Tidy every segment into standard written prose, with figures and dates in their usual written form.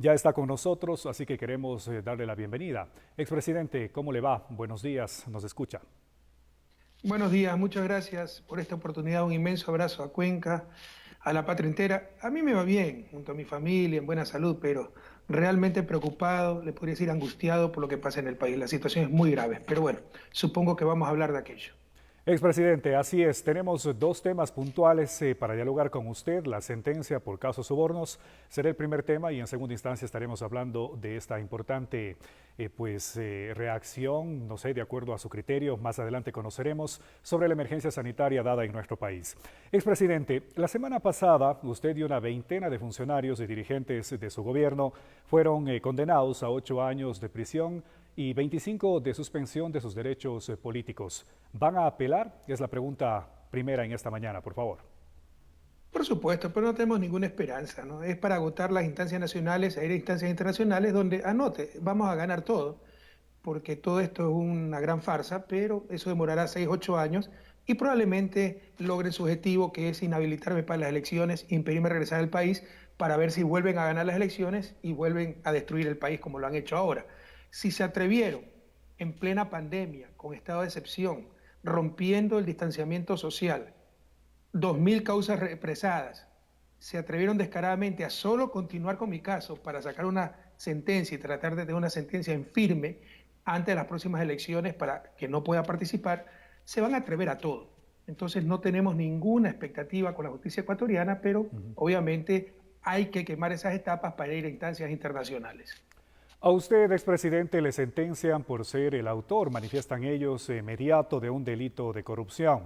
Ya está con nosotros, así que queremos darle la bienvenida. Expresidente, ¿cómo le va? Buenos días, nos escucha. Buenos días, muchas gracias por esta oportunidad. Un inmenso abrazo a Cuenca, a la patria entera. A mí me va bien, junto a mi familia, en buena salud, pero realmente preocupado, le podría decir angustiado por lo que pasa en el país. La situación es muy grave, pero bueno, supongo que vamos a hablar de aquello. Expresidente, así es, tenemos dos temas puntuales para dialogar con usted. La sentencia por casos sobornos será el primer tema y en segunda instancia estaremos hablando de esta importante reacción, no sé, de acuerdo a su criterio, más adelante conoceremos sobre la emergencia sanitaria dada en nuestro país. Expresidente, la semana pasada usted y una veintena de funcionarios y dirigentes de su gobierno fueron condenados a 8 años de prisión y 25 de suspensión de sus derechos políticos. ¿Van a apelar? Es la pregunta primera en esta mañana, por favor. Por supuesto, pero no tenemos ninguna esperanza, ¿no? Es para agotar las instancias nacionales e ir a instancias internacionales donde, anote, vamos a ganar todo, porque todo esto es una gran farsa, pero eso demorará 6, 8 años y probablemente logren su objetivo, que es inhabilitarme para las elecciones, impedirme regresar al país para ver si vuelven a ganar las elecciones y vuelven a destruir el país como lo han hecho ahora. Si se atrevieron en plena pandemia, con estado de excepción, rompiendo el distanciamiento social, 2.000 causas represadas, se atrevieron descaradamente a solo continuar con mi caso para sacar una sentencia y tratar de tener una sentencia en firme antes de las próximas elecciones para que no pueda participar, se van a atrever a todo. Entonces no tenemos ninguna expectativa con la justicia ecuatoriana, pero obviamente hay que quemar esas etapas para ir a instancias internacionales. A usted, expresidente, le sentencian por ser el autor, manifiestan ellos, mediato de un delito de corrupción.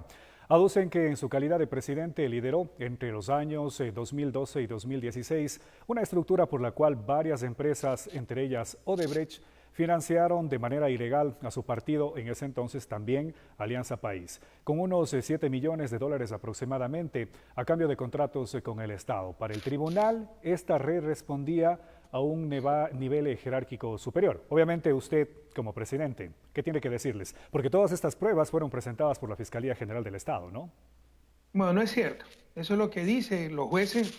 Aducen que en su calidad de presidente lideró entre los años 2012 y 2016 una estructura por la cual varias empresas, entre ellas Odebrecht, financiaron de manera ilegal a su partido, en ese entonces también Alianza País, con unos 7 millones de dólares aproximadamente a cambio de contratos con el Estado. Para el tribunal, esta red respondía a un nivel jerárquico superior. Obviamente usted, como presidente, ¿qué tiene que decirles? Porque todas estas pruebas fueron presentadas por la Fiscalía General del Estado, ¿no? Bueno, no es cierto. Eso es lo que dicen los jueces,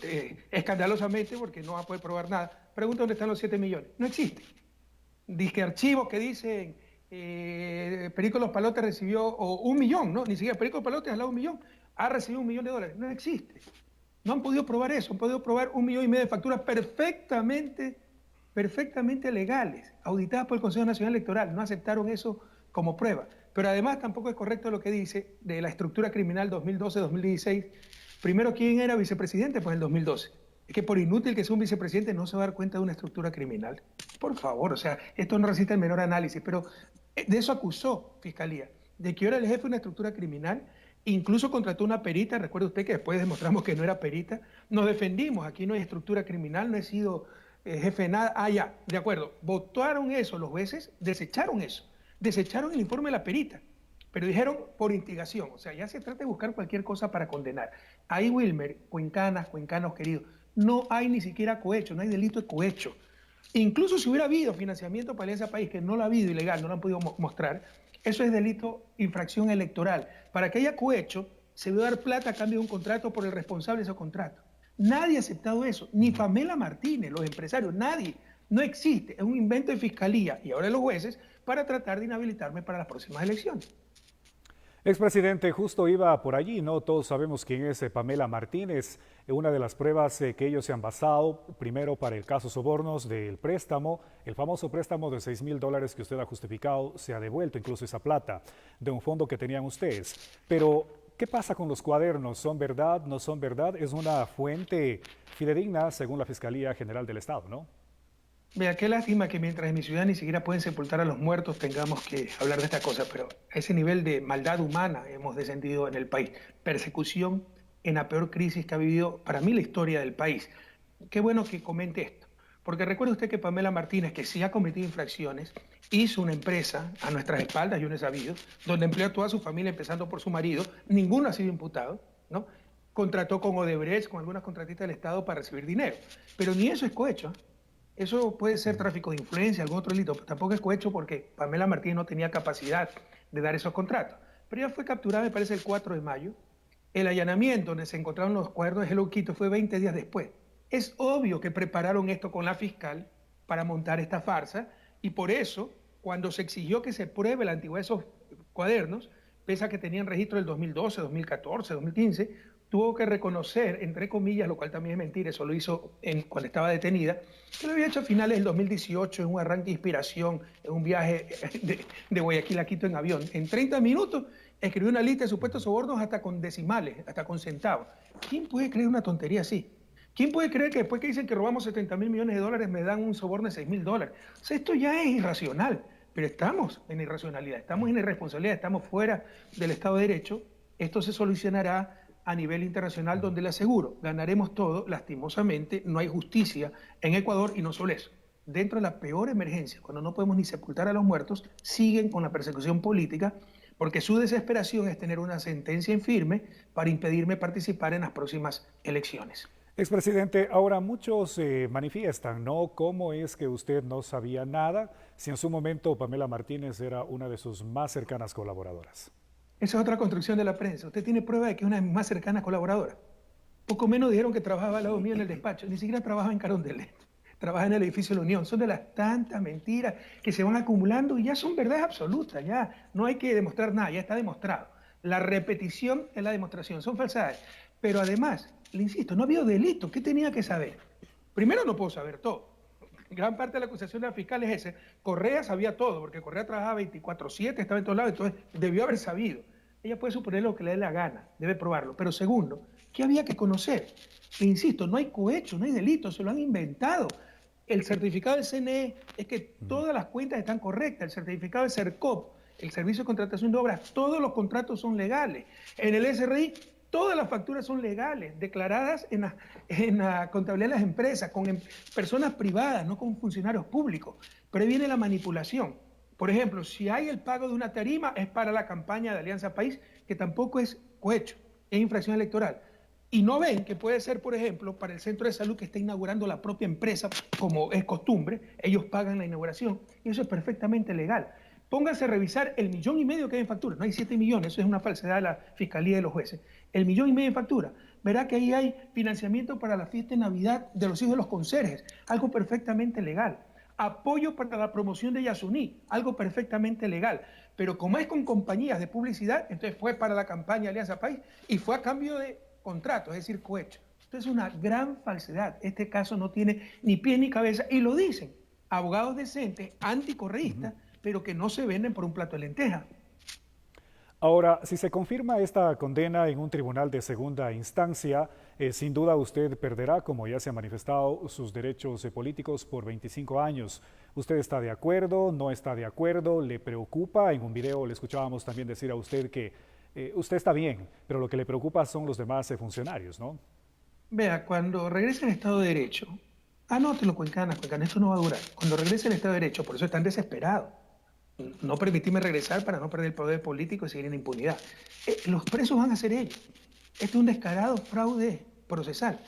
escandalosamente, porque no va a poder probar nada. Pregunta dónde están los 7 millones. No existe. Disque archivos que dicen Perico Los Palotes recibió o 1 millón, ¿no? Ni siquiera Perico Los Palotes al lado 1 millón, ha recibido 1 millón de dólares. No existe. No han podido probar eso, han podido probar 1,5 millones de facturas perfectamente legales, auditadas por el Consejo Nacional Electoral. No aceptaron eso como prueba. Pero además tampoco es correcto lo que dice de la estructura criminal 2012-2016. Primero, ¿quién era vicepresidente? Pues en el 2012. Es que por inútil que sea un vicepresidente no se va a dar cuenta de una estructura criminal. Por favor, o sea, esto no resiste el menor análisis, pero de eso acusó Fiscalía, de que yo era el jefe de una estructura criminal, incluso contrató una perita, recuerde usted que después demostramos que no era perita, nos defendimos, aquí no hay estructura criminal, no he sido jefe de nada, ya, de acuerdo, votaron eso los jueces, desecharon el informe de la perita, pero dijeron por instigación, o sea, ya se trata de buscar cualquier cosa para condenar. Ahí, Wilmer, cuencanos queridos, no hay ni siquiera cohecho, no hay delito de cohecho. Incluso si hubiera habido financiamiento para ese país, que no lo ha habido ilegal, no lo han podido mostrar, eso es delito, infracción electoral. Para que haya cohecho, se debe dar plata a cambio de un contrato por el responsable de ese contrato. Nadie ha aceptado eso, ni Pamela Martínez, los empresarios, nadie. No existe, es un invento de fiscalía y ahora de los jueces para tratar de inhabilitarme para las próximas elecciones. Expresidente, justo iba por allí, ¿no? Todos sabemos quién es Pamela Martínez. Una de las pruebas que ellos se han basado, primero para el caso sobornos del préstamo, el famoso préstamo de 6.000 dólares que usted ha justificado, se ha devuelto incluso esa plata de un fondo que tenían ustedes. Pero, ¿qué pasa con los cuadernos? ¿Son verdad? ¿No son verdad? Es una fuente fidedigna según la Fiscalía General del Estado, ¿no? Vea, qué lástima que mientras en mi ciudad ni siquiera pueden sepultar a los muertos tengamos que hablar de esta cosa, pero a ese nivel de maldad humana hemos descendido en el país. Persecución en la peor crisis que ha vivido para mí la historia del país. Qué bueno que comente esto, porque recuerde usted que Pamela Martínez, que sí ha cometido infracciones, hizo una empresa a nuestras espaldas, yo no he sabido, donde empleó a toda su familia, empezando por su marido, ninguno ha sido imputado, ¿no? Contrató con Odebrecht, con algunas contratistas del Estado para recibir dinero, pero ni eso es cohecho, ¿eh? Eso puede ser tráfico de influencia, algún otro delito, pero tampoco es cohecho porque Pamela Martínez no tenía capacidad de dar esos contratos. Pero ella fue capturada, me parece, el 4 de mayo. El allanamiento donde se encontraron los cuadernos de Hello Kitty fue 20 días después. Es obvio que prepararon esto con la fiscal para montar esta farsa y por eso, cuando se exigió que se pruebe la antigüedad de esos cuadernos, pese a que tenían registro del 2012, 2014, 2015, tuvo que reconocer, entre comillas, lo cual también es mentira, eso lo hizo cuando estaba detenida, que lo había hecho a finales del 2018 en un arranque de inspiración, en un viaje de Guayaquil a Quito en avión. En 30 minutos escribió una lista de supuestos sobornos hasta con decimales, hasta con centavos. ¿Quién puede creer una tontería así? ¿Quién puede creer que después que dicen que robamos 70.000 millones de dólares me dan un soborno de 6.000 dólares? O sea, esto ya es irracional, pero estamos en irracionalidad, estamos en irresponsabilidad, estamos fuera del Estado de Derecho. Esto se solucionará a nivel internacional, donde le aseguro, ganaremos todo. Lastimosamente, no hay justicia en Ecuador y no solo eso. Dentro de la peor emergencia, cuando no podemos ni sepultar a los muertos, siguen con la persecución política porque su desesperación es tener una sentencia en firme para impedirme participar en las próximas elecciones. Expresidente, ahora muchos manifiestan, ¿no? ¿Cómo es que usted no sabía nada si en su momento Pamela Martínez era una de sus más cercanas colaboradoras? Esa es otra construcción de la prensa. Usted tiene prueba de que es una de mis más cercanas colaboradoras. Poco menos dijeron que trabajaba al lado mío en el despacho. Ni siquiera trabajaba en Carondelet. Trabaja en el edificio de la Unión. Son de las tantas mentiras que se van acumulando y ya son verdades absolutas. Ya no hay que demostrar nada, ya está demostrado. La repetición es la demostración. Son falsedades. Pero además, le insisto, no ha habido delito. ¿Qué tenía que saber? Primero, no puedo saber todo. Gran parte de la acusación de la fiscal es ese. Correa sabía todo, porque Correa trabajaba 24/7, estaba en todos lados, entonces debió haber sabido. Ella puede suponer lo que le dé la gana, debe probarlo. Pero segundo, ¿qué había que conocer? Le insisto, no hay cohecho, no hay delito, se lo han inventado. El certificado del CNE es que todas las cuentas están correctas. El certificado del CERCOP, el Servicio de Contratación de Obras, todos los contratos son legales. En el SRI, todas las facturas son legales, declaradas en la contabilidad de las empresas, con personas privadas, no con funcionarios públicos. Pero ahí viene la manipulación. Por ejemplo, si hay el pago de una tarima, es para la campaña de Alianza País, que tampoco es cohecho, es infracción electoral. Y no ven que puede ser, por ejemplo, para el centro de salud que está inaugurando la propia empresa, como es costumbre, ellos pagan la inauguración, y eso es perfectamente legal. Pónganse a revisar el 1,5 millones que hay en factura. No hay 7 millones, eso es una falsedad de la Fiscalía y de los jueces. El 1,5 millones en factura. Verá que ahí hay financiamiento para la fiesta de Navidad de los hijos de los conserjes, algo perfectamente legal. Apoyo para la promoción de Yasuní, algo perfectamente legal. Pero como es con compañías de publicidad, entonces fue para la campaña Alianza País y fue a cambio de contrato, es decir, cohecho. Esto es una gran falsedad. Este caso no tiene ni pie ni cabeza y lo dicen abogados decentes, anticorreístas, pero que no se venden por un plato de lenteja. Ahora, si se confirma esta condena en un tribunal de segunda instancia, sin duda usted perderá, como ya se ha manifestado, sus derechos políticos por 25 años. ¿Usted está de acuerdo? ¿No está de acuerdo? ¿Le preocupa? En un video le escuchábamos también decir a usted que usted está bien, pero lo que le preocupa son los demás funcionarios, ¿no? Vea, cuando regrese al Estado de Derecho, anótelo, Cuencana, esto no va a durar. Cuando regrese al Estado de Derecho, por eso están desesperados. No permitirme regresar para no perder el poder político y seguir en impunidad. Los presos van a ser ellos. Este es un descarado fraude procesal.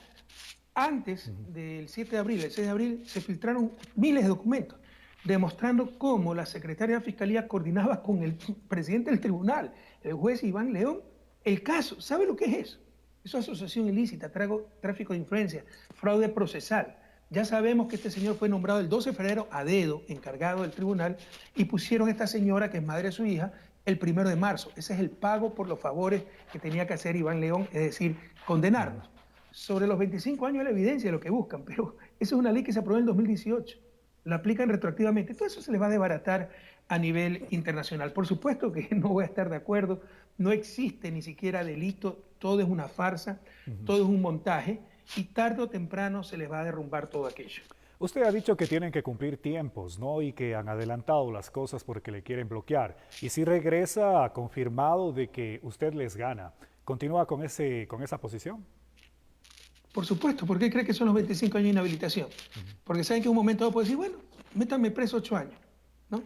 Antes del 7 de abril, el 6 de abril, se filtraron miles de documentos demostrando cómo la secretaria de Fiscalía coordinaba con el presidente del tribunal, el juez Iván León, el caso. ¿Sabe lo que es eso? Eso es asociación ilícita, tráfico de influencia, fraude procesal. Ya sabemos que este señor fue nombrado el 12 de febrero a dedo, encargado del tribunal, y pusieron a esta señora, que es madre de su hija, el 1 de marzo. Ese es el pago por los favores que tenía que hacer Iván León, es decir, condenarnos. Sobre los 25 años es la evidencia de lo que buscan, pero esa es una ley que se aprobó en el 2018. La aplican retroactivamente. Todo eso se les va a desbaratar a nivel internacional. Por supuesto que no voy a estar de acuerdo. No existe ni siquiera delito. Todo es una farsa, todo es un montaje. Y tarde o temprano se les va a derrumbar todo aquello. Usted ha dicho que tienen que cumplir tiempos, ¿no? Y que han adelantado las cosas porque le quieren bloquear. Y si regresa, ha confirmado de que usted les gana. ¿Continúa con esa posición? Por supuesto. ¿Por qué cree que son los 25 años de inhabilitación? Porque saben que en un momento dado puedo decir, bueno, métanme preso 8 años, ¿no?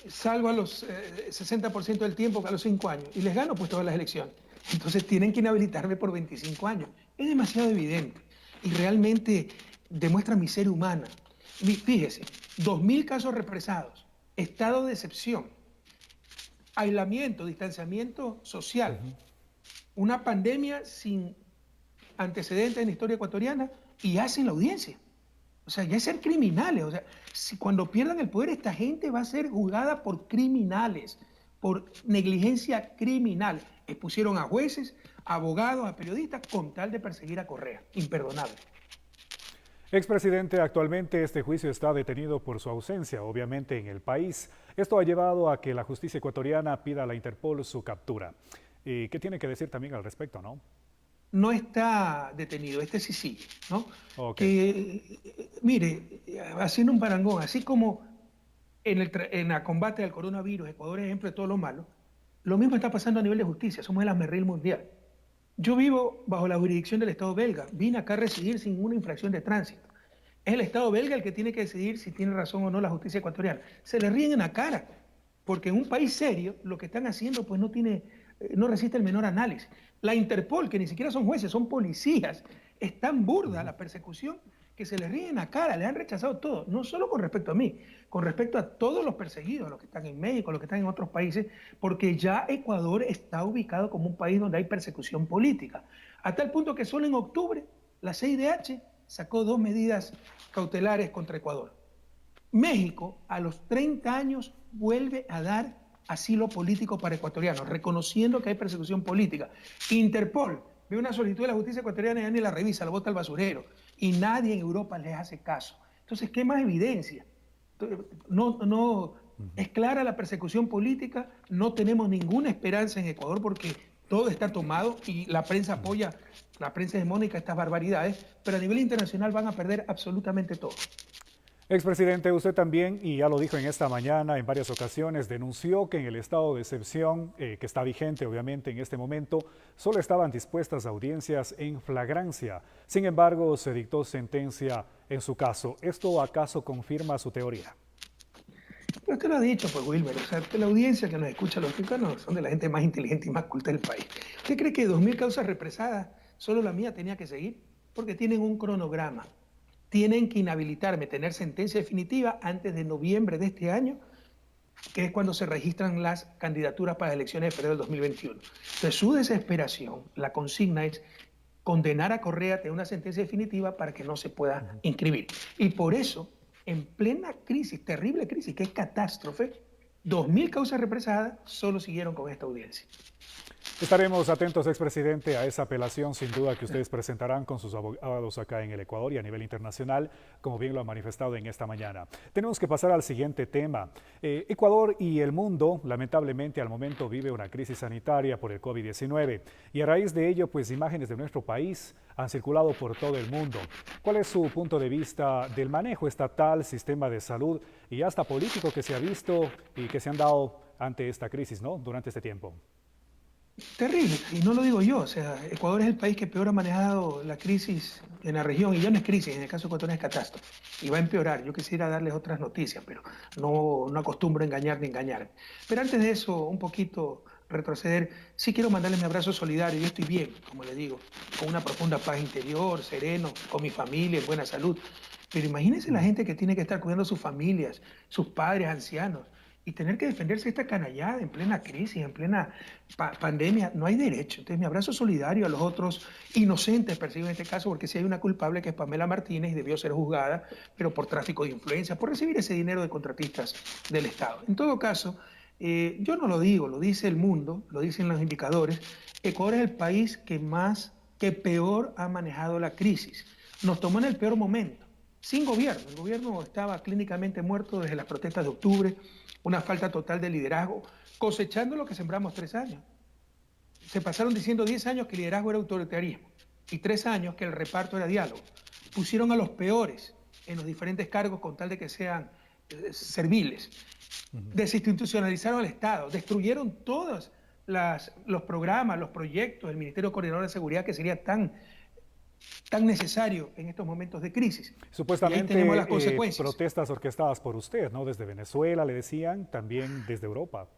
Salgo a los 60% del tiempo, a los 5 años. Y les gano pues todas las elecciones. Entonces tienen que inhabilitarme por 25 años. Es demasiado evidente. Y realmente demuestra miseria humana. Fíjese, 2.000 casos represados, estado de excepción, aislamiento, distanciamiento social, una pandemia sin antecedentes en la historia ecuatoriana, y hacen la audiencia. O sea, ya es ser criminales. O sea, si cuando pierdan el poder, esta gente va a ser juzgada por criminales, por negligencia criminal. Expusieron a jueces, a abogados, a periodistas, con tal de perseguir a Correa. Imperdonable. Expresidente, actualmente este juicio está detenido por su ausencia, obviamente, en el país. Esto ha llevado a que la justicia ecuatoriana pida a la Interpol su captura. ¿Y qué tiene que decir también al respecto, no? No está detenido, este sí sigue, ¿no? Ok. Mire, haciendo un parangón, así como en el combate al coronavirus, Ecuador es ejemplo de todo lo malo, lo mismo está pasando a nivel de justicia, somos el hazmerreír mundial. Yo vivo bajo la jurisdicción del Estado belga, vine acá a residir sin ninguna infracción de tránsito. Es el Estado belga el que tiene que decidir si tiene razón o no la justicia ecuatoriana. Se le ríen en la cara, porque en un país serio lo que están haciendo pues no resiste el menor análisis. La Interpol, que ni siquiera son jueces, son policías, es tan burda la persecución que se les ríe en la cara, les han rechazado todo, no solo con respecto a mí, con respecto a todos los perseguidos, los que están en México, los que están en otros países, porque ya Ecuador está ubicado como un país donde hay persecución política. A tal punto que solo en octubre la CIDH sacó 2 medidas cautelares contra Ecuador. México a los 30 años vuelve a dar asilo político para ecuatorianos, reconociendo que hay persecución política. Interpol ve una solicitud de la justicia ecuatoriana y ya ni la revisa, la bota al basurero. Y nadie en Europa les hace caso. Entonces, ¿qué más evidencia? Es clara la persecución política, no tenemos ninguna esperanza en Ecuador porque todo está tomado y la prensa apoya, la prensa hegemónica, estas barbaridades, pero a nivel internacional van a perder absolutamente todo. Expresidente, usted también, y ya lo dijo en esta mañana en varias ocasiones, denunció que en el estado de excepción, que está vigente obviamente en este momento, solo estaban dispuestas audiencias en flagrancia. Sin embargo, se dictó sentencia en su caso. ¿Esto acaso confirma su teoría? Pero usted lo ha dicho, pues, Wilmer, o sea, que la audiencia que nos escucha, los mexicanos son de la gente más inteligente y más culta del país. ¿Usted cree que 2.000 causas represadas, solo la mía tenía que seguir? Porque tienen un cronograma. Tienen que inhabilitarme, tener sentencia definitiva antes de noviembre de este año, que es cuando se registran las candidaturas para las elecciones de febrero del 2021. Entonces, su desesperación, la consigna es condenar a Correa a tener una sentencia definitiva para que no se pueda inscribir. Y por eso, en plena crisis, terrible crisis, que es catástrofe, 2.000 causas represadas solo siguieron con esta audiencia. Estaremos atentos, expresidente, a esa apelación sin duda que ustedes presentarán con sus abogados acá en el Ecuador y a nivel internacional, como bien lo han manifestado en esta mañana. Tenemos que pasar al siguiente tema. Ecuador y el mundo, lamentablemente, al momento vive una crisis sanitaria por el COVID-19 y a raíz de ello, pues imágenes de nuestro país han circulado por todo el mundo. ¿Cuál es su punto de vista del manejo estatal, sistema de salud y hasta político que se ha visto y que se han dado ante esta crisis, ¿no? Durante este tiempo? Terrible, y no lo digo yo, o sea, Ecuador es el país que peor ha manejado la crisis en la región, y ya no es crisis, en el caso ecuatoriano es catástrofe, y va a empeorar. Yo quisiera darles otras noticias, pero no acostumbro a engañar ni engañar. Pero antes de eso, un poquito retroceder, sí quiero mandarles mi abrazo solidario. Yo estoy bien, como le digo, con una profunda paz interior, sereno, con mi familia, en buena salud. Pero imagínense la gente que tiene que estar cuidando a sus familias, sus padres, ancianos, y tener que defenderse esta canallada en plena crisis, en plena pandemia. No hay derecho. Entonces, mi abrazo solidario a los otros inocentes perseguidos en este caso, porque si hay una culpable que es Pamela Martínez, debió ser juzgada, pero por tráfico de influencia, por recibir ese dinero de contratistas del Estado. En todo caso, yo no lo digo, lo dice el mundo, lo dicen los indicadores. Ecuador es el país que peor ha manejado la crisis. Nos tomó en el peor momento, sin gobierno. El gobierno estaba clínicamente muerto desde las protestas de octubre, una falta total de liderazgo, cosechando lo que sembramos 3 años. Se pasaron diciendo 10 años que el liderazgo era autoritarismo y 3 años que el reparto era diálogo. Pusieron a los peores en los diferentes cargos con tal de que sean serviles. Desinstitucionalizaron al Estado, destruyeron todos los programas, los proyectos del Ministerio Coordinador de Seguridad, que sería tan necesario en estos momentos de crisis. Supuestamente y ahí tenemos las consecuencias. Protestas orquestadas por usted, ¿no? Desde Venezuela, le decían, también desde Europa.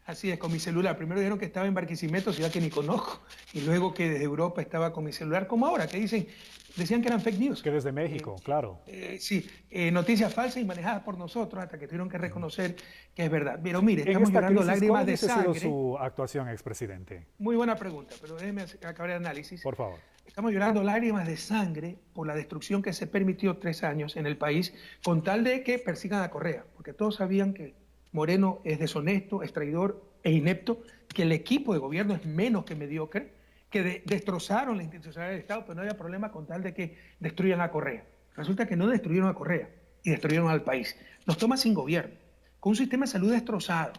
Así es, con mi celular. Primero dijeron que estaba en Barquisimeto, ciudad que ni conozco, y luego que desde Europa estaba con mi celular, como ahora, que decían que eran fake news. Que desde México, claro. Sí, noticias falsas y manejadas por nosotros, hasta que tuvieron que reconocer que es verdad. Pero mire, En estamos llorando lágrimas de ¿cuál ha sido sangre. su actuación, expresidente? Muy buena pregunta, pero déjeme acabar el análisis. Por favor. Estamos llorando lágrimas de sangre por la destrucción que se permitió 3 años en el país con tal de que persigan a Correa, porque todos sabían que Moreno es deshonesto, es traidor e inepto, que el equipo de gobierno es menos que mediocre, que destrozaron la institucionalidad del Estado, pero no había problema con tal de que destruyan a Correa. Resulta que no destruyeron a Correa y destruyeron al país. Nos toma sin gobierno, con un sistema de salud destrozado.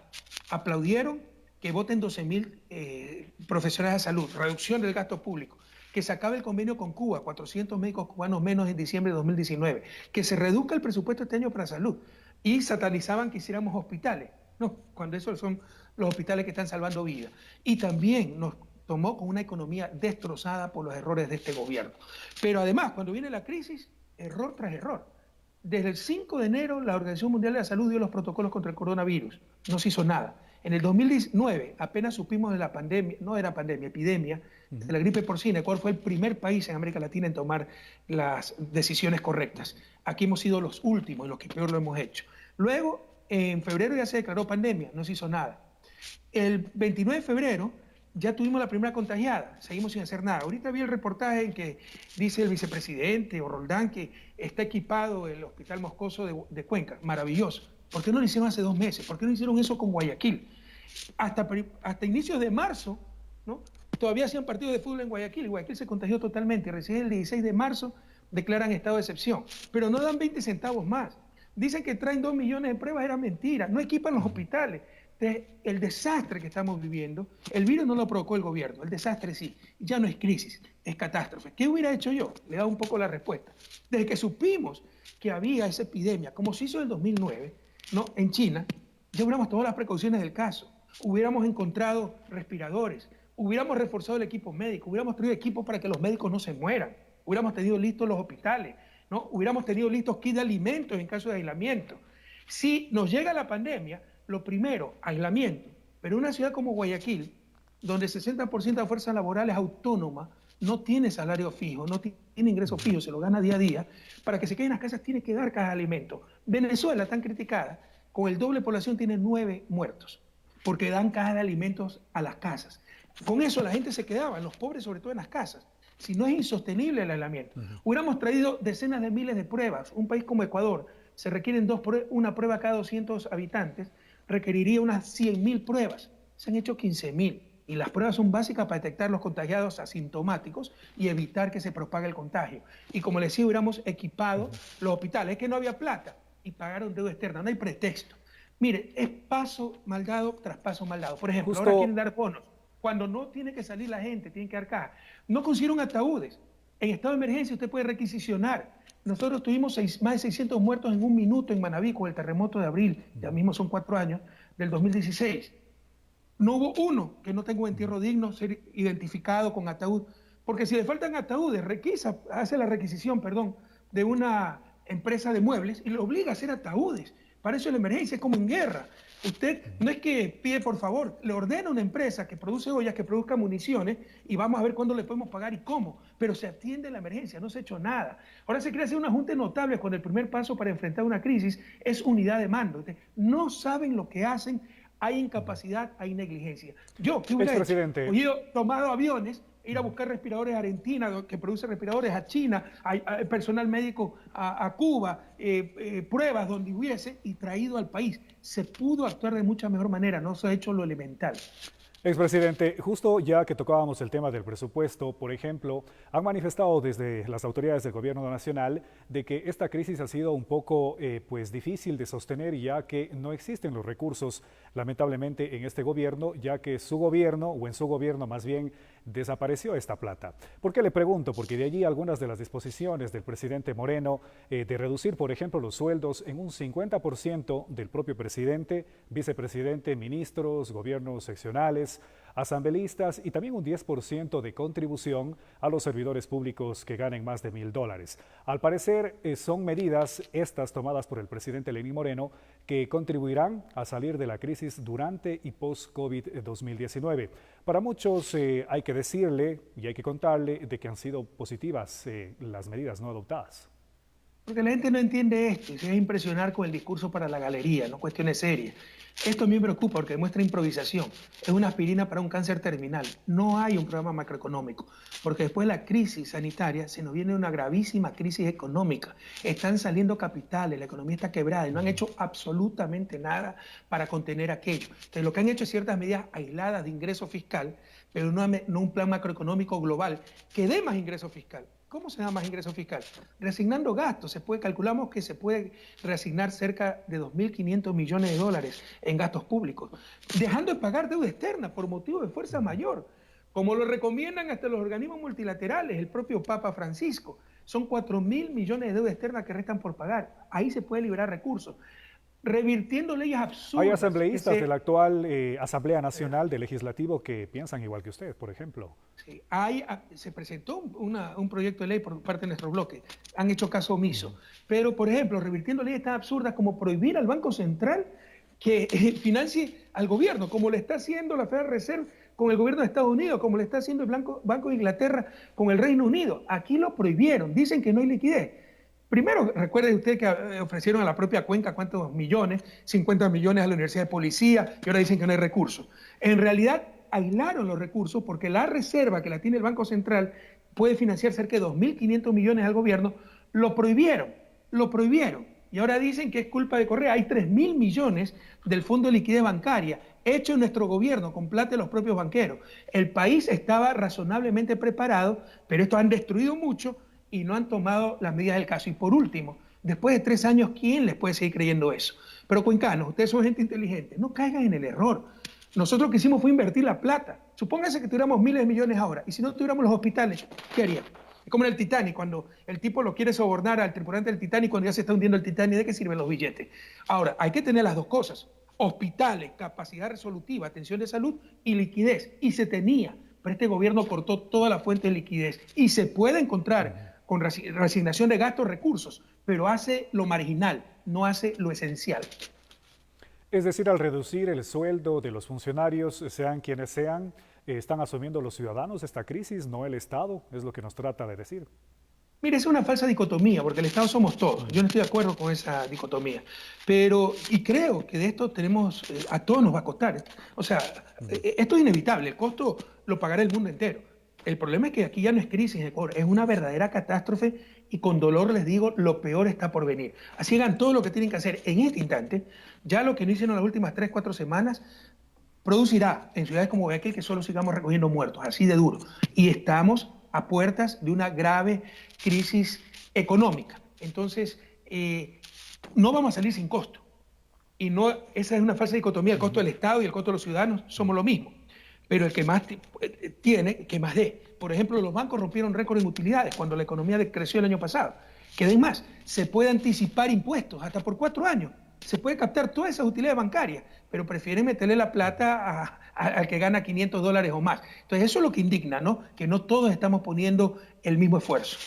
Aplaudieron que voten 12.000 profesionales de salud, reducción del gasto público, que se acabe el convenio con Cuba, 400 médicos cubanos menos en diciembre de 2019, que se reduzca el presupuesto este año para salud, y satanizaban que hiciéramos hospitales. No, cuando esos son los hospitales que están salvando vidas. Y también nos tomó con una economía destrozada por los errores de este gobierno. Pero además, cuando viene la crisis, error tras error. Desde el 5 de enero, la Organización Mundial de la Salud dio los protocolos contra el coronavirus. No se hizo nada. En el 2019, apenas supimos de la pandemia, no era pandemia, epidemia, de la gripe porcina. Ecuador fue el primer país en América Latina en tomar las decisiones correctas. Aquí hemos sido los últimos, los que peor lo hemos hecho. Luego, en febrero ya se declaró pandemia, no se hizo nada. El 29 de febrero ya tuvimos la primera contagiada, seguimos sin hacer nada. Ahorita vi el reportaje en que dice el vicepresidente o Roldán que está equipado el Hospital Moscoso de Cuenca, maravilloso. ¿Por qué no lo hicieron hace 2 meses? ¿Por qué no hicieron eso con Guayaquil? Hasta inicios de marzo, ¿no? Todavía hacían partidos de fútbol en Guayaquil, y Guayaquil se contagió totalmente, y recién el 16 de marzo declaran estado de excepción, pero no dan 20 centavos más. Dicen que traen 2 millones de pruebas, era mentira, no equipan los hospitales. El desastre que estamos viviendo, el virus no lo provocó el gobierno, el desastre sí, ya no es crisis, es catástrofe. ¿Qué hubiera hecho yo? Le he dado un poco la respuesta. Desde que supimos que había esa epidemia, como se hizo en el 2009, ¿no? En China, ya hubiéramos tomado las precauciones del caso, hubiéramos encontrado respiradores, hubiéramos reforzado el equipo médico, hubiéramos traído equipos para que los médicos no se mueran, hubiéramos tenido listos los hospitales, ¿no? Hubiéramos tenido listos kits de alimentos en caso de aislamiento. Si nos llega la pandemia, lo primero, aislamiento. Pero una ciudad como Guayaquil, donde el 60% de la fuerza laboral es autónoma, no tiene salario fijo, no tiene ingresos fijos, se lo gana día a día, para que se queden en las casas tiene que dar cajas de alimentos. Venezuela, tan criticada, con el doble de población tiene 9 muertos, porque dan cajas de alimentos a las casas. Con eso la gente se quedaba, los pobres sobre todo en las casas. Si no es insostenible el aislamiento. Hubiéramos traído decenas de miles de pruebas. Un país como Ecuador, se requieren una prueba cada 200 habitantes, requeriría unas 100.000 pruebas. Se han hecho 15.000. Y las pruebas son básicas para detectar los contagiados asintomáticos y evitar que se propague el contagio. Y como les decía, hubiéramos equipado los hospitales. Es que no había plata y pagaron deuda externa. No hay pretexto. Mire, es paso mal dado tras paso mal dado. Por ejemplo, ahora quieren dar bonos. Cuando no tiene que salir la gente, tienen que dar caja. No consiguieron ataúdes. En estado de emergencia usted puede requisicionar. Nosotros tuvimos más de 600 muertos en un minuto en Manabí con el terremoto de abril, ya mismo son 4 años, del 2016. No hubo uno que no tenga un entierro digno, ser identificado con ataúd, porque si le faltan ataúdes, hace la requisición, de una empresa de muebles y le obliga a hacer ataúdes. Para eso la emergencia es como en guerra. Usted no es que pide por favor, le ordena a una empresa que produce ollas, que produzca municiones y vamos a ver cuándo le podemos pagar y cómo, pero se atiende la emergencia, no se ha hecho nada. Ahora se quiere hacer una junta notable cuando el primer paso para enfrentar una crisis es unidad de mando. No saben lo que hacen, hay incapacidad, hay negligencia. Yo, ¿qué hubiera hecho? He tomado aviones, ir a buscar respiradores a Argentina, que produce respiradores a China, a personal médico a Cuba, pruebas donde hubiese y traído al país. Se pudo actuar de mucha mejor manera, no se ha hecho lo elemental. Expresidente, justo ya que tocábamos el tema del presupuesto, por ejemplo, han manifestado desde las autoridades del gobierno nacional de que esta crisis ha sido un poco difícil de sostener ya que no existen los recursos, lamentablemente, en este gobierno, ya que su gobierno, o en su gobierno más bien, desapareció esta plata. ¿Por qué le pregunto? Porque de allí algunas de las disposiciones del presidente Moreno de reducir, por ejemplo, los sueldos en un 50% del propio presidente, vicepresidente, ministros, gobiernos seccionales, asambleístas y también un 10% de contribución a los servidores públicos que ganen más de $1.000. Al parecer son medidas estas tomadas por el presidente Lenín Moreno que contribuirán a salir de la crisis durante y post-COVID-2019. Para muchos hay que decirle y hay que contarle de que han sido positivas las medidas no adoptadas. Porque la gente no entiende esto y se deja impresionar con el discurso para la galería, no cuestiones serias. Esto a mí me preocupa porque demuestra improvisación. Es una aspirina para un cáncer terminal. No hay un programa macroeconómico, porque después de la crisis sanitaria se nos viene una gravísima crisis económica. Están saliendo capitales, la economía está quebrada y no han hecho absolutamente nada para contener aquello. Entonces lo que han hecho es ciertas medidas aisladas de ingreso fiscal, pero no un plan macroeconómico global que dé más ingreso fiscal. ¿Cómo se da más ingreso fiscal? Reasignando gastos. Calculamos que se puede reasignar cerca de 2.500 millones de dólares en gastos públicos, dejando de pagar deuda externa por motivo de fuerza mayor, como lo recomiendan hasta los organismos multilaterales, el propio Papa Francisco. Son 4.000 millones de deuda externa que restan por pagar. Ahí se puede liberar recursos. Revirtiendo leyes absurdas. Hay asambleístas de la actual Asamblea Nacional del Legislativo que piensan igual que usted, por ejemplo. Sí, se presentó un proyecto de ley por parte de nuestro bloque. Han hecho caso omiso. Pero, por ejemplo, revirtiendo leyes tan absurdas como prohibir al Banco Central que financie al gobierno, como le está haciendo la Federal Reserve con el gobierno de Estados Unidos, como le está haciendo el Banco de Inglaterra con el Reino Unido. Aquí lo prohibieron, dicen que no hay liquidez. Primero, recuerde usted que ofrecieron a la propia Cuenca cuántos millones, 50 millones a la Universidad de Policía, y ahora dicen que no hay recursos. En realidad, aislaron los recursos porque la reserva que la tiene el Banco Central puede financiar cerca de 2.500 millones al gobierno, lo prohibieron. Y ahora dicen que es culpa de Correa. Hay 3.000 millones del Fondo de Liquidez Bancaria, hecho en nuestro gobierno, con plata de los propios banqueros. El país estaba razonablemente preparado, pero estos han destruido mucho y no han tomado las medidas del caso. Y por último, después de 3 años, ¿quién les puede seguir creyendo eso? Pero cuencanos, ustedes son gente inteligente, no caigan en el error. Nosotros lo que hicimos fue invertir la plata. Supóngase que tuviéramos miles de millones ahora, y si no tuviéramos los hospitales, ¿qué haríamos? Es como en el Titanic, cuando el tipo lo quiere sobornar al tripulante del Titanic cuando ya se está hundiendo el Titanic, ¿de qué sirven los billetes? Ahora, hay que tener las dos cosas: hospitales, capacidad resolutiva, atención de salud y liquidez. Y se tenía, pero este gobierno cortó toda la fuente de liquidez. Y se puede encontrar con reasignación de gastos, recursos, pero hace lo marginal, no hace lo esencial. Es decir, al reducir el sueldo de los funcionarios, sean quienes sean, están asumiendo los ciudadanos esta crisis, no el Estado, es lo que nos trata de decir. Mire, es una falsa dicotomía, porque el Estado somos todos. Yo no estoy de acuerdo con esa dicotomía. Y creo que de esto a todos nos va a costar. O sea, esto es inevitable, el costo lo pagará el mundo entero. El problema es que aquí ya no es crisis, es una verdadera catástrofe y con dolor les digo, lo peor está por venir. Así hagan todo lo que tienen que hacer en este instante. Ya lo que no hicieron las últimas 3, 4 semanas producirá en ciudades como Guayaquil que solo sigamos recogiendo muertos, así de duro. Y estamos a puertas de una grave crisis económica. Entonces, no vamos a salir sin costo. Y no, esa es una falsa dicotomía, el costo del Estado y el costo de los ciudadanos somos lo mismo. Pero el que más tiene, que más dé. Por ejemplo, los bancos rompieron récord en utilidades cuando la economía decreció el año pasado. Que den más, se puede anticipar impuestos hasta por 4 años. Se puede captar todas esas utilidades bancarias, pero prefieren meterle la plata al que gana $500 o más. Entonces eso es lo que indigna, ¿no? Que no todos estamos poniendo el mismo esfuerzo.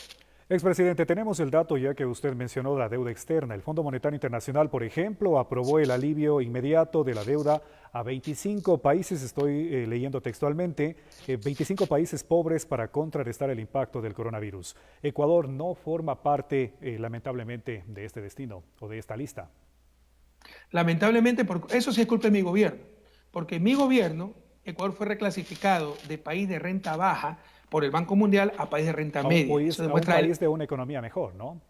Expresidente, tenemos el dato ya que usted mencionó la deuda externa. El Fondo Monetario Internacional, por ejemplo, aprobó el alivio inmediato de la deuda a 25 países, estoy leyendo textualmente, 25 países pobres para contrarrestar el impacto del coronavirus. Ecuador no forma parte, lamentablemente, de este destino o de esta lista. Lamentablemente, eso sí es culpa de mi gobierno, porque mi gobierno, Ecuador fue reclasificado de país de renta baja por el Banco Mundial a país de renta media. A un país de una economía mejor, ¿no?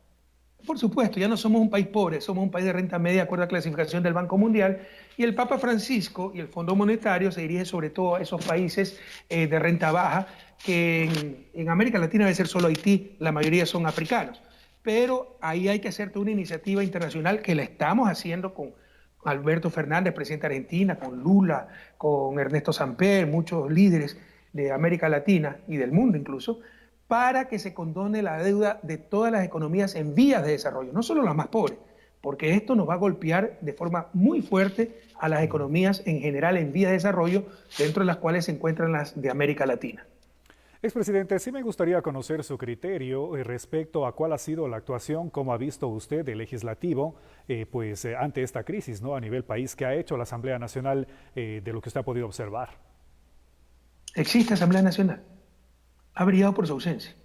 Por supuesto, ya no somos un país pobre, somos un país de renta media de acuerdo a la clasificación del Banco Mundial, y el Papa Francisco y el Fondo Monetario se dirige sobre todo a esos países de renta baja, que en América Latina debe ser solo Haití, la mayoría son africanos. Pero ahí hay que hacer toda una iniciativa internacional que la estamos haciendo con Alberto Fernández, presidente de Argentina, con Lula, con Ernesto Samper, muchos líderes de América Latina y del mundo incluso, para que se condone la deuda de todas las economías en vías de desarrollo, no solo las más pobres, porque esto nos va a golpear de forma muy fuerte a las economías en general en vías de desarrollo, dentro de las cuales se encuentran las de América Latina. Expresidente, sí me gustaría conocer su criterio respecto a cuál ha sido la actuación, cómo ha visto usted del legislativo, ante esta crisis, ¿no? A nivel país, ¿qué ha hecho la Asamblea Nacional de lo que usted ha podido observar? Existe Asamblea Nacional, ha brillado por su ausencia.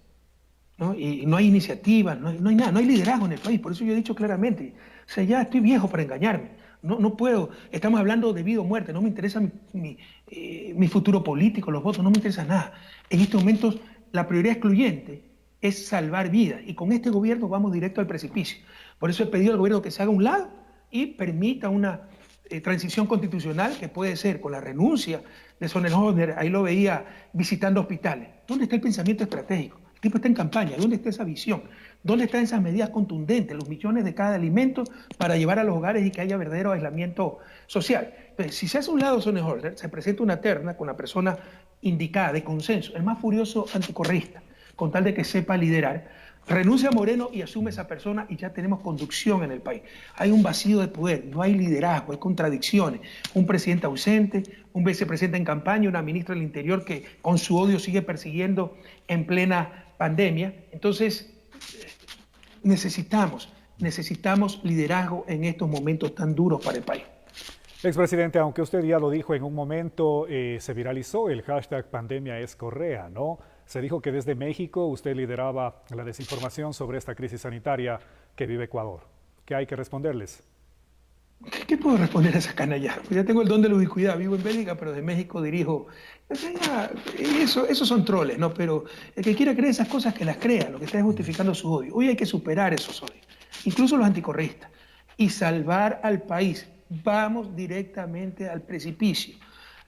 ¿no? Y no hay iniciativas, no hay nada, no hay liderazgo en el país. Por eso yo he dicho claramente, o sea, ya estoy viejo para engañarme. No puedo, estamos hablando de vida o muerte, no me interesa mi futuro político, los votos, no me interesa nada. En estos momentos la prioridad excluyente es salvar vidas y con este gobierno vamos directo al precipicio. Por eso he pedido al gobierno que se haga a un lado y permita una transición constitucional que puede ser con la renuncia de Sonnenholder, ahí lo veía visitando hospitales. ¿Dónde está el pensamiento estratégico? El tipo está en campaña, ¿dónde está esa visión? ¿Dónde están esas medidas contundentes, los millones de cada alimento para llevar a los hogares y que haya verdadero aislamiento social? Entonces, si se hace a un lado Sonnenholder, se presenta una terna con la persona indicada, de consenso, el más furioso anticorreísta, con tal de que sepa liderar, renuncia a Moreno y asume esa persona y ya tenemos conducción en el país. Hay un vacío de poder, no hay liderazgo, hay contradicciones. Un presidente ausente, un vicepresidente en campaña, una ministra del Interior que con su odio sigue persiguiendo en plena pandemia. Entonces, necesitamos liderazgo en estos momentos tan duros para el país. Expresidente, aunque usted ya lo dijo en un momento, se viralizó el hashtag pandemia es Correa, ¿no? Se dijo que desde México usted lideraba la desinformación sobre esta crisis sanitaria que vive Ecuador. ¿Qué hay que responderles? ¿Qué puedo responder a esa canalla? Pues ya tengo el don de la ubicuidad, vivo en Bélgica, pero de México dirijo. Esos son troles, ¿no? Pero el que quiera creer esas cosas, que las crea, lo que está es justificando su odio. Hoy hay que superar esos odios, incluso los anticorreístas, y salvar al país. Vamos directamente al precipicio.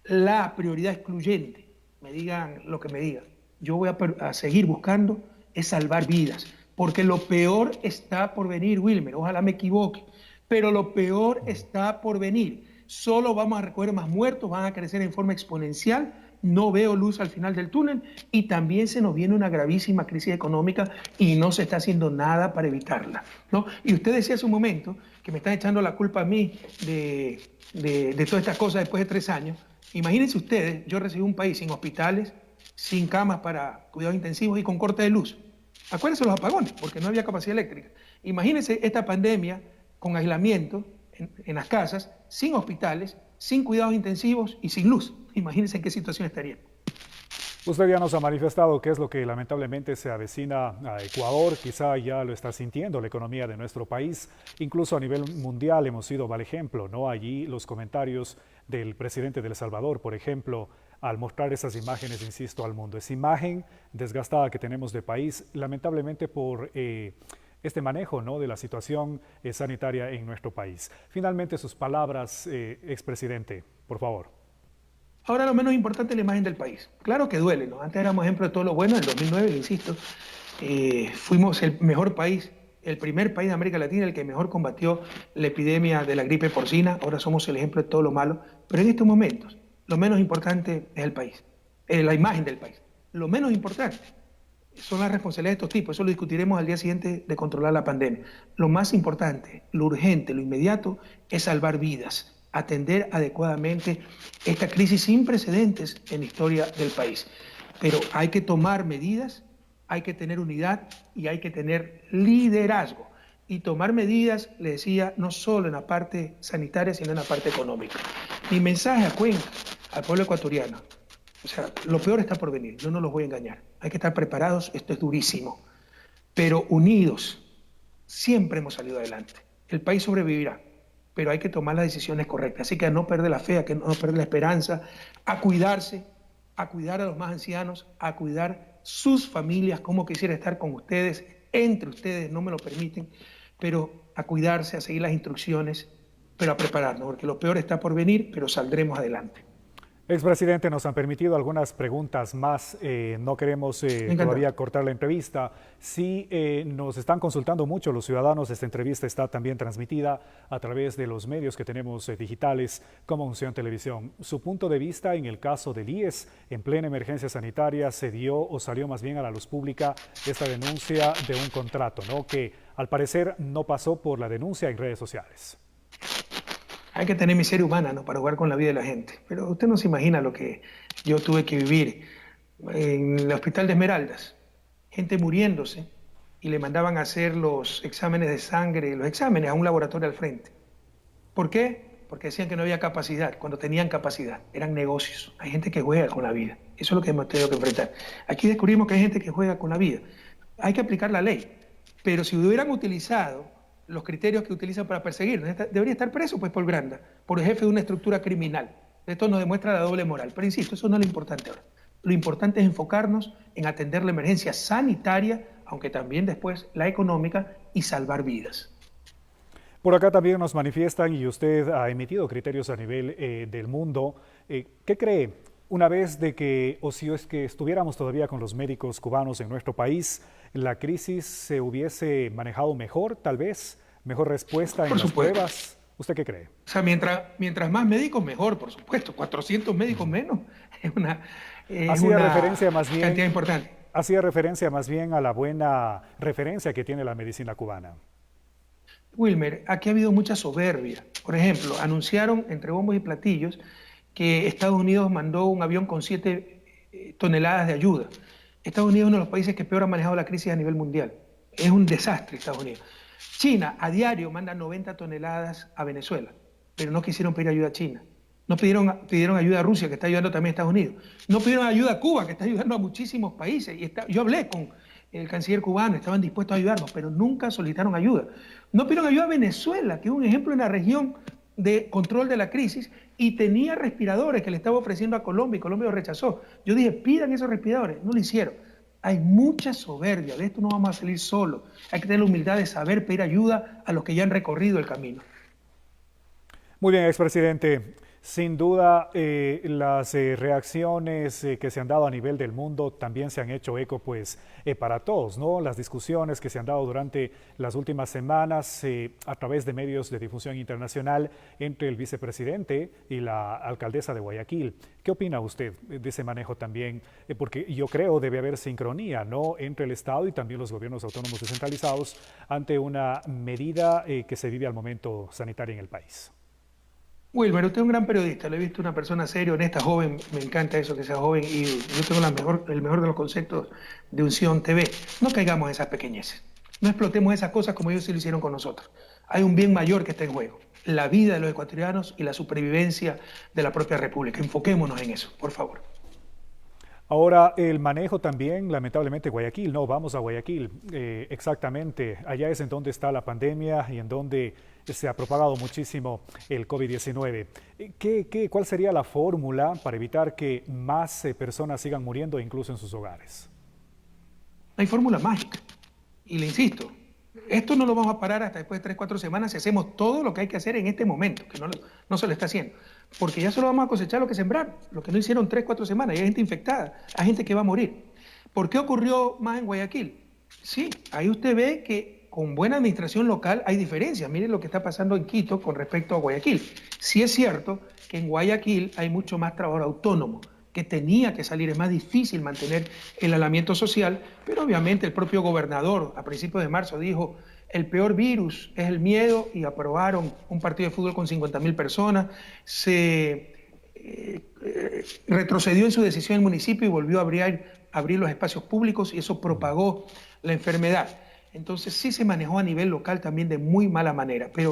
La prioridad excluyente, me digan lo que me digan, yo voy a seguir buscando, es salvar vidas, porque lo peor está por venir, Wilmer, ojalá me equivoque, pero lo peor está por venir. Solo vamos a recoger más muertos, van a crecer en forma exponencial, no veo luz al final del túnel y también se nos viene una gravísima crisis económica y no se está haciendo nada para evitarla, ¿no? Y usted decía hace un momento que me están echando la culpa a mí de todas estas cosas después de 3 años. Imagínense ustedes, yo recibí un país sin hospitales, sin camas para cuidados intensivos y con corte de luz. Acuérdense los apagones, porque no había capacidad eléctrica. Imagínense esta pandemia con aislamiento en las casas, sin hospitales, sin cuidados intensivos y sin luz. Imagínense en qué situación estaría. Usted ya nos ha manifestado qué es lo que lamentablemente se avecina a Ecuador, quizá ya lo está sintiendo la economía de nuestro país, incluso a nivel mundial hemos sido mal ejemplo, ¿no? Allí los comentarios del presidente de El Salvador, por ejemplo, al mostrar esas imágenes, insisto, al mundo, esa imagen desgastada que tenemos de país, lamentablemente por este manejo, ¿no?, de la situación sanitaria en nuestro país. Finalmente, sus palabras, expresidente, por favor. Ahora lo menos importante es la imagen del país. Claro que duele, ¿no? Antes éramos ejemplo de todo lo bueno, en el 2009, le insisto, fuimos el mejor país, el primer país de América Latina, el que mejor combatió la epidemia de la gripe porcina. Ahora somos el ejemplo de todo lo malo. Pero en estos momentos, lo menos importante es el país, la imagen del país. Lo menos importante son las responsabilidades de estos tipos. Eso lo discutiremos al día siguiente de controlar la pandemia. Lo más importante, lo urgente, lo inmediato, es salvar vidas, atender adecuadamente esta crisis sin precedentes en la historia del país. Pero hay que tomar medidas, hay que tener unidad y hay que tener liderazgo. Y tomar medidas, le decía, no solo en la parte sanitaria, sino en la parte económica. Mi mensaje a Cuenca, al pueblo ecuatoriano, o sea, lo peor está por venir, yo no los voy a engañar. Hay que estar preparados, esto es durísimo. Pero unidos, siempre hemos salido adelante. El país sobrevivirá, pero hay que tomar las decisiones correctas. Así que a no perder la fe, a que no perder la esperanza, a cuidarse, a cuidar a los más ancianos, a cuidar sus familias, como quisiera estar con ustedes, entre ustedes, no me lo permiten, pero a cuidarse, a seguir las instrucciones, pero a prepararnos, porque lo peor está por venir, pero saldremos adelante. Expresidente, nos han permitido algunas preguntas más. No queremos todavía cortar la entrevista. Sí, nos están consultando mucho los ciudadanos. Esta entrevista está también transmitida a través de los medios que tenemos digitales como Unción Televisión. Su punto de vista en el caso del IES, en plena emergencia sanitaria, se dio o salió más bien a la luz pública esta denuncia de un contrato, ¿no?, que al parecer no pasó por la denuncia en redes sociales. Hay que tener miseria humana, ¿no?, para jugar con la vida de la gente. Pero usted no se imagina lo que yo tuve que vivir en el hospital de Esmeraldas. Gente muriéndose y le mandaban a hacer los exámenes de sangre, los exámenes a un laboratorio al frente. ¿Por qué? Porque decían que no había capacidad, cuando tenían capacidad. Eran negocios. Hay gente que juega con la vida. Eso es lo que hemos tenido que enfrentar. Aquí descubrimos que hay gente que juega con la vida. hay que aplicar la ley. Pero si hubieran utilizado los criterios que utilizan para perseguirnos, debería estar preso pues por Granda, por el jefe de una estructura criminal. Esto nos demuestra la doble moral. Pero insisto, eso no es lo importante ahora. Lo importante es enfocarnos en atender la emergencia sanitaria, aunque también después la económica, y salvar vidas. Por acá también nos manifiestan, y usted ha emitido criterios a nivel del mundo. ¿Qué cree una vez de que, o si es que estuviéramos todavía con los médicos cubanos en nuestro país, la crisis se hubiese manejado mejor, tal vez? ¿Mejor respuesta en las pruebas? ¿Usted qué cree? O sea, mientras más médicos, mejor, por supuesto. 400 médicos menos es una cantidad importante. Hacía referencia más bien a la buena referencia que tiene la medicina cubana. Wilmer, aquí ha habido mucha soberbia. Por ejemplo, anunciaron entre bombos y platillos que Estados Unidos mandó un avión con 7 toneladas de ayuda. Estados Unidos es uno de los países que peor ha manejado la crisis a nivel mundial. Es un desastre Estados Unidos. China a diario manda 90 toneladas a Venezuela, pero no quisieron pedir ayuda a China. No pidieron ayuda a Rusia, que está ayudando también a Estados Unidos. No pidieron ayuda a Cuba, que está ayudando a muchísimos países. Yo hablé con el canciller cubano, estaban dispuestos a ayudarnos, pero nunca solicitaron ayuda. No pidieron ayuda a Venezuela, que es un ejemplo en la región de control de la crisis, y tenía respiradores que le estaba ofreciendo a Colombia, y Colombia lo rechazó. Yo dije, pidan esos respiradores, no lo hicieron. Hay mucha soberbia, de esto no vamos a salir solos. Hay que tener la humildad de saber pedir ayuda a los que ya han recorrido el camino. Muy bien, expresidente. Sin duda, las reacciones que se han dado a nivel del mundo también se han hecho eco pues, para todos, ¿no? Las discusiones que se han dado durante las últimas semanas a través de medios de difusión internacional entre el vicepresidente y la alcaldesa de Guayaquil. ¿Qué opina usted de ese manejo también? Porque yo creo debe haber sincronía, ¿no?, entre el Estado y también los gobiernos autónomos descentralizados ante una medida que se vive al momento sanitaria en el país. Wilmer, usted es un gran periodista, lo he visto una persona seria, honesta, joven, me encanta eso, que sea joven, y yo tengo el mejor de los conceptos de Unción TV. No caigamos en esas pequeñeces, no explotemos esas cosas como ellos sí lo hicieron con nosotros. Hay un bien mayor que está en juego, la vida de los ecuatorianos y la supervivencia de la propia República. Enfoquémonos en eso, por favor. Ahora, el manejo también, lamentablemente, Guayaquil, no, vamos a Guayaquil, exactamente, allá es en donde está la pandemia y en donde se ha propagado muchísimo el COVID-19. ¿Cuál sería la fórmula para evitar que más personas sigan muriendo incluso en sus hogares? No hay fórmula mágica, y le insisto, esto no lo vamos a parar hasta después de 3, 4 semanas si hacemos todo lo que hay que hacer en este momento, que no se lo está haciendo. Porque ya solo vamos a cosechar lo que sembraron, lo que no hicieron 3, 4 semanas, y hay gente infectada, hay gente que va a morir. ¿Por qué ocurrió más en Guayaquil? Sí, ahí usted ve que con buena administración local hay diferencias. Miren lo que está pasando en Quito con respecto a Guayaquil. Sí es cierto que en Guayaquil hay mucho más trabajador autónomo, que tenía que salir, es más difícil mantener el aislamiento social, pero obviamente el propio gobernador a principios de marzo dijo: el peor virus es el miedo, y aprobaron un partido de fútbol con 50.000 personas, se retrocedió en su decisión el municipio y volvió a abrir los espacios públicos, y eso propagó la enfermedad. Entonces sí se manejó a nivel local también de muy mala manera, pero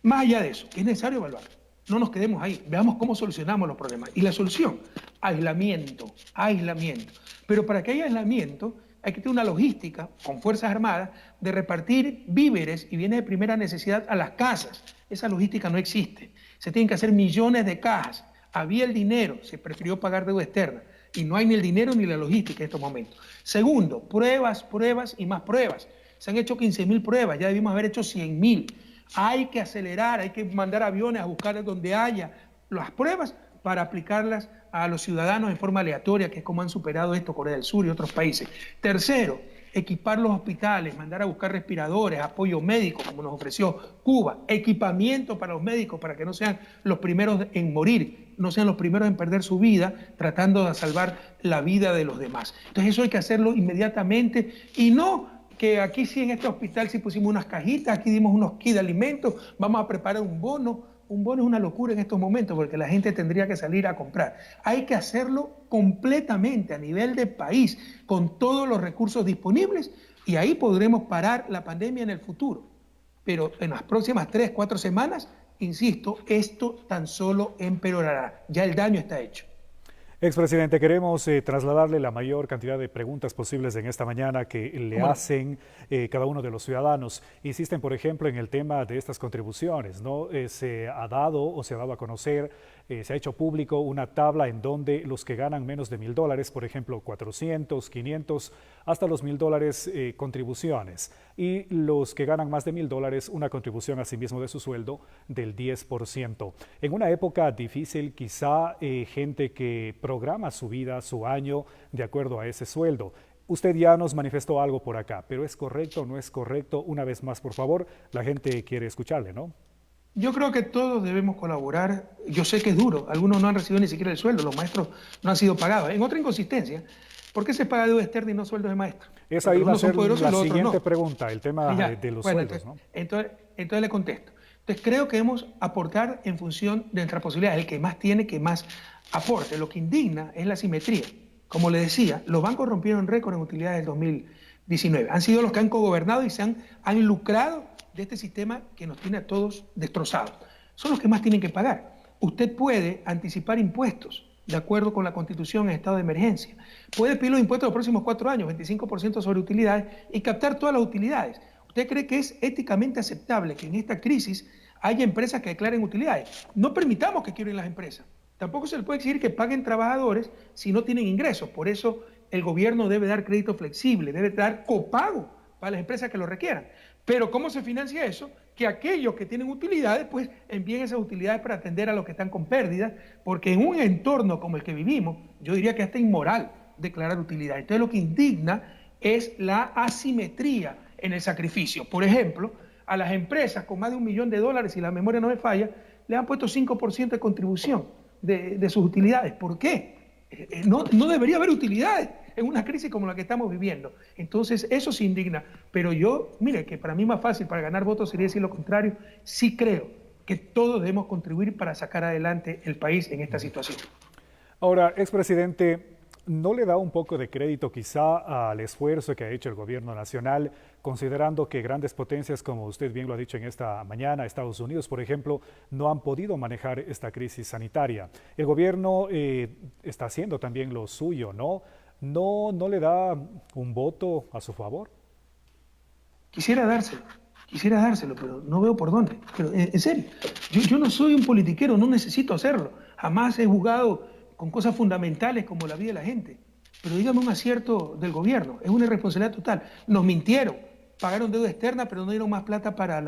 más allá de eso, es necesario evaluar. No nos quedemos ahí, veamos cómo solucionamos los problemas. Y la solución, aislamiento. Pero para que haya aislamiento hay que tener una logística con Fuerzas Armadas de repartir víveres y bienes de primera necesidad a las casas. Esa logística no existe. Se tienen que hacer millones de cajas. Había el dinero, se prefirió pagar deuda externa, y no hay ni el dinero ni la logística en estos momentos. Segundo, pruebas y más pruebas. Se han hecho 15.000 pruebas, ya debimos haber hecho 100.000. Hay que acelerar, hay que mandar aviones a buscar donde haya las pruebas para aplicarlas a los ciudadanos en forma aleatoria, que es como han superado esto Corea del Sur y otros países. Tercero, equipar los hospitales, mandar a buscar respiradores, apoyo médico, como nos ofreció Cuba, equipamiento para los médicos para que no sean los primeros en morir, no sean los primeros en perder su vida, tratando de salvar la vida de los demás. Entonces eso hay que hacerlo inmediatamente, y no que aquí sí en este hospital sí pusimos unas cajitas, aquí dimos unos kits de alimentos, vamos a preparar un bono. Un bono es una locura en estos momentos porque la gente tendría que salir a comprar. Hay que hacerlo completamente a nivel de país, con todos los recursos disponibles, y ahí podremos parar la pandemia en el futuro. Pero en las próximas 3, 4 semanas, insisto, esto tan solo empeorará. Ya el daño está hecho. Expresidente, queremos trasladarle la mayor cantidad de preguntas posibles en esta mañana que le ¿Cómo no? hacen cada uno de los ciudadanos. Insisten, por ejemplo, en el tema de estas contribuciones, ¿no? Se ha dado o se ha dado a conocer, se ha hecho público una tabla en donde los que ganan menos de $1.000, por ejemplo, 400, 500, hasta los $1.000 contribuciones. Y los que ganan más de $1.000, una contribución a sí mismo de su sueldo del 10%. En una época difícil, quizá gente que programa su vida, su año, de acuerdo a ese sueldo. Usted ya nos manifestó algo por acá, pero ¿es correcto o no es correcto? Una vez más, por favor, la gente quiere escucharle, ¿no? Yo creo que todos debemos colaborar. Yo sé que es duro. Algunos no han recibido ni siquiera el sueldo. Los maestros no han sido pagados. En otra inconsistencia, ¿por qué se paga deuda externa y no sueldos de maestro? Esa iba a ser la siguiente no. pregunta, el tema Ya, de los bueno, sueldos, ¿no? entonces le contesto. Entonces creo que debemos aportar en función de nuestras posibilidades. El que más tiene, que más aporte. Lo que indigna es la simetría. Como le decía, los bancos rompieron récord en utilidades del 2019. Han sido los que han cogobernado y han lucrado de este sistema que nos tiene a todos destrozados. Son los que más tienen que pagar. Usted puede anticipar impuestos de acuerdo con la Constitución en estado de emergencia. Puede pedir los impuestos los próximos 4 años, 25% sobre utilidades, y captar todas las utilidades. ¿Usted cree que es éticamente aceptable que en esta crisis haya empresas que declaren utilidades? No permitamos que quiebren las empresas. Tampoco se les puede exigir que paguen trabajadores si no tienen ingresos. Por eso el gobierno debe dar crédito flexible, debe dar copago para las empresas que lo requieran. Pero ¿cómo se financia eso? Que aquellos que tienen utilidades, pues envíen esas utilidades para atender a los que están con pérdidas, porque en un entorno como el que vivimos, yo diría que hasta inmoral declarar utilidades. Entonces lo que indigna es la asimetría en el sacrificio. Por ejemplo, a las empresas con más de $1 millón, si la memoria no me falla, le han puesto 5% de contribución de sus utilidades. ¿Por qué? No debería haber utilidades en una crisis como la que estamos viviendo. Entonces, eso se indigna. Pero yo, mire, que para mí más fácil para ganar votos sería decir lo contrario. Sí creo que todos debemos contribuir para sacar adelante el país en esta situación. Ahora, expresidente, ¿no le da un poco de crédito quizá al esfuerzo que ha hecho el gobierno nacional, considerando que grandes potencias, como usted bien lo ha dicho en esta mañana, Estados Unidos, por ejemplo, no han podido manejar esta crisis sanitaria? El gobierno está haciendo también lo suyo, ¿no? ¿No le da un voto a su favor? Quisiera dárselo, pero no veo por dónde. Pero, en serio, yo no soy un politiquero, no necesito hacerlo. Jamás he jugado con cosas fundamentales como la vida de la gente. Pero dígame un acierto del gobierno, es una irresponsabilidad total. Nos mintieron, pagaron deuda externa, pero no dieron más plata para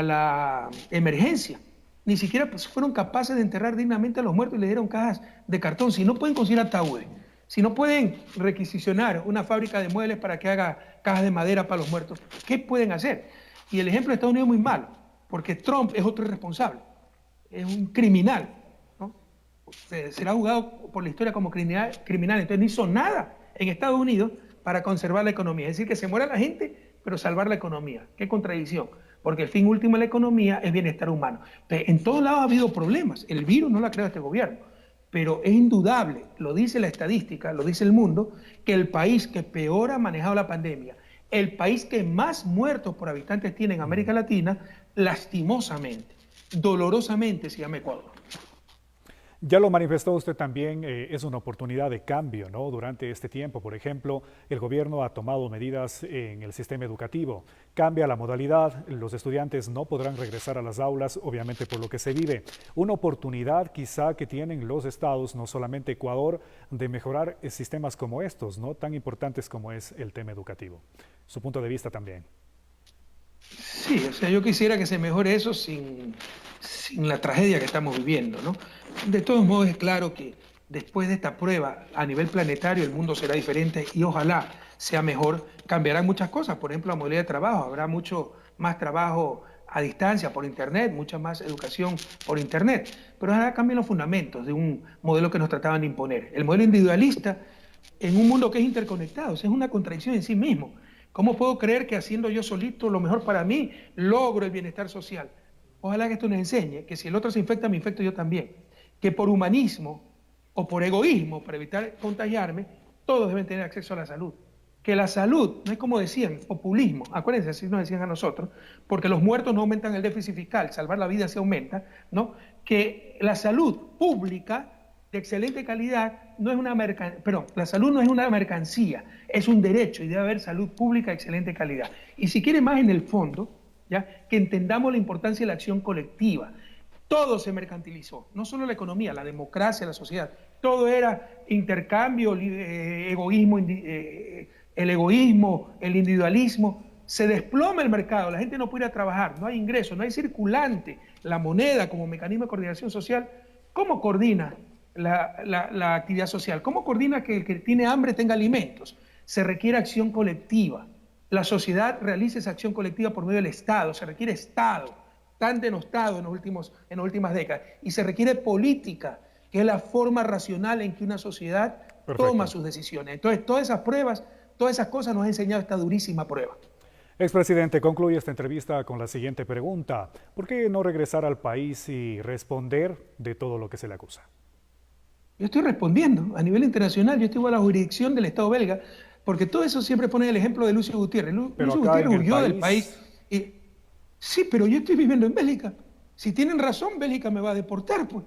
la emergencia. Ni siquiera pues, fueron capaces de enterrar dignamente a los muertos y le dieron cajas de cartón. Si no pueden conseguir ataúdes, si no pueden requisicionar una fábrica de muebles para que haga cajas de madera para los muertos, ¿qué pueden hacer? Y el ejemplo de Estados Unidos es muy malo, porque Trump es otro irresponsable, es un criminal, ¿no? Será juzgado por la historia como criminal, entonces no hizo nada en Estados Unidos para conservar la economía. Es decir, que se muera la gente, pero salvar la economía. Qué contradicción, porque el fin último de la economía es bienestar humano. En todos lados ha habido problemas, el virus no lo ha creado este gobierno. Pero es indudable, lo dice la estadística, lo dice el mundo, que el país que peor ha manejado la pandemia, el país que más muertos por habitantes tiene en América Latina, lastimosamente, dolorosamente se llama Ecuador. Ya lo manifestó usted también, es una oportunidad de cambio, ¿no? Durante este tiempo, por ejemplo, el gobierno ha tomado medidas en el sistema educativo. Cambia la modalidad, los estudiantes no podrán regresar a las aulas, obviamente por lo que se vive. Una oportunidad quizá que tienen los estados, no solamente Ecuador, de mejorar sistemas como estos, ¿no? Tan importantes como es el tema educativo. Su punto de vista también. Sí, o sea, yo quisiera que se mejore eso sin la tragedia que estamos viviendo, ¿no? De todos modos es claro que después de esta prueba a nivel planetario el mundo será diferente y ojalá sea mejor. Cambiarán muchas cosas, por ejemplo la modalidad de trabajo, habrá mucho más trabajo a distancia por internet, mucha más educación por internet, pero ojalá cambien los fundamentos de un modelo que nos trataban de imponer. El modelo individualista en un mundo que es interconectado, o sea, es una contradicción en sí mismo. ¿Cómo puedo creer que haciendo yo solito lo mejor para mí logro el bienestar social? Ojalá que esto nos enseñe que si el otro se infecta, me infecto yo también. Que por humanismo o por egoísmo, para evitar contagiarme, todos deben tener acceso a la salud. Que la salud, no es como decían, populismo, acuérdense, así nos decían a nosotros, porque los muertos no aumentan el déficit fiscal, salvar la vida se aumenta, ¿no? Que la salud pública de excelente calidad no es una mercancía, perdón, la salud no es una mercancía, es un derecho y debe haber salud pública de excelente calidad. Y si quiere más en el fondo, ¿ya?, que entendamos la importancia de la acción colectiva. Todo se mercantilizó, no solo la economía, la democracia, la sociedad. Todo era intercambio, egoísmo, el egoísmo, el individualismo. Se desploma el mercado, la gente no puede ir a trabajar, no hay ingresos, no hay circulante. La moneda como mecanismo de coordinación social, ¿cómo coordina la actividad social? ¿Cómo coordina que el que tiene hambre tenga alimentos? Se requiere acción colectiva. La sociedad realiza esa acción colectiva por medio del Estado, se requiere Estado, tan denostado en las últimas décadas, y se requiere política, que es la forma racional en que una sociedad toma sus decisiones. Entonces, todas esas pruebas, todas esas cosas nos ha enseñado esta durísima prueba. Expresidente, concluye esta entrevista con la siguiente pregunta. ¿Por qué no regresar al país y responder de todo lo que se le acusa? Yo estoy respondiendo a nivel internacional, yo estoy a la jurisdicción del Estado belga, porque todo eso siempre pone el ejemplo de Lucio Gutiérrez. Lucio Gutiérrez huyó del país. Sí, pero yo estoy viviendo en Bélgica. Si tienen razón, Bélgica me va a deportar, pues.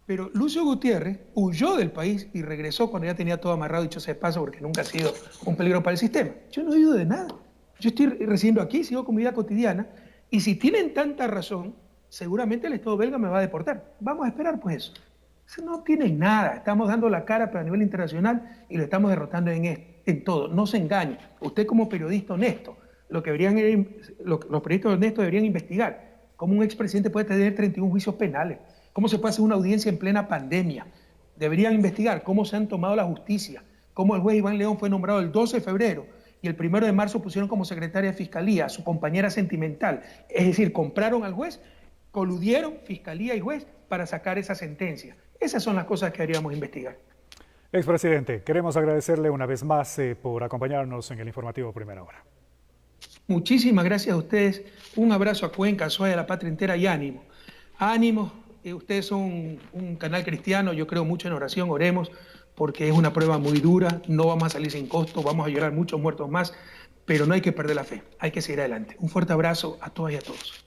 Pero Lucio Gutiérrez huyó del país y regresó cuando ya tenía todo amarrado, dicho sea de paso, porque nunca ha sido un peligro para el sistema. Yo no he huido de nada. Yo estoy residiendo aquí, sigo con mi vida cotidiana, y si tienen tanta razón, seguramente el Estado belga me va a deportar. Vamos a esperar, pues, eso. Eso no tiene nada. Estamos dando la cara, pero a nivel internacional, y lo estamos derrotando en todo. No se engañe. Usted como periodista honesto, los periodistas honestos deberían investigar cómo un expresidente puede tener 31 juicios penales, cómo se puede hacer una audiencia en plena pandemia. Deberían investigar cómo se han tomado la justicia, cómo el juez Iván León fue nombrado el 12 de febrero y el 1 de marzo pusieron como secretaria de Fiscalía a su compañera sentimental. Es decir, compraron al juez, coludieron Fiscalía y juez para sacar esa sentencia. Esas son las cosas que deberíamos investigar. Expresidente, queremos agradecerle una vez más por acompañarnos en el informativo Primera Hora. Muchísimas gracias a ustedes. Un abrazo a Cuenca, a Suárez, a la patria entera y ánimo. Ánimo, ustedes son un canal cristiano, yo creo mucho en oración, oremos, porque es una prueba muy dura, no vamos a salir sin costo, vamos a llorar muchos muertos más, pero no hay que perder la fe, hay que seguir adelante. Un fuerte abrazo a todas y a todos.